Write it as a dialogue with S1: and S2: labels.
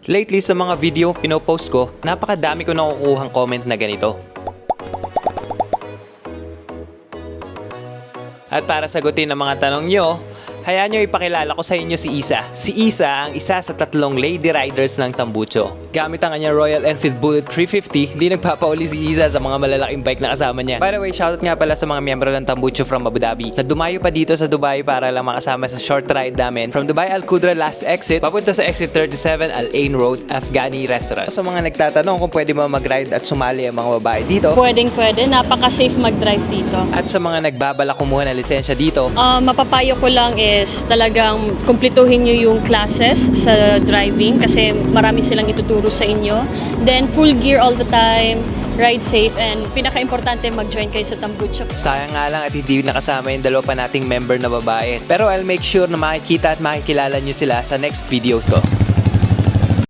S1: Lately sa mga video pinopost ko, napakadami ko nakukuhang comment na ganito. At para sagutin ang mga tanong nyo, hayaan nyo ipakilala ko sa inyo si Isa. Si Isa ang isa sa 3 lady riders ng Tambucho. Gamit ang kanyang Royal Enfield Bullet 350, hindi nagpapauli si Isa sa mga malalaking bike na kasama niya. By the way, shoutout nga pala sa mga miyembro ng Tambucho from Abu Dhabi na dumayo pa dito sa Dubai para lang makasama sa short ride namin from Dubai Al Qudra last exit papunta sa exit 37 Al Ain Road Afghani Restaurant. Sa mga nagtatanong kung pwede ba mag-ride at sumali ang mga babae dito,
S2: Pwede, napaka-safe mag-drive dito.
S1: at sa mga nagbabala kumuha ng lisensya dito,
S2: Mapapayo ko lang is talagang kumpletuhin nyo yung classes sa driving kasi marami silang ituturo sa inyo. Then full gear all the time, ride safe, and pinaka-importante mag-join kayo sa Tambucho.
S1: sayang nga lang at hindi nakasama yung dalawa pa nating member na babae. Pero I'll make sure na makikita at makikilala nyo sila sa next videos ko.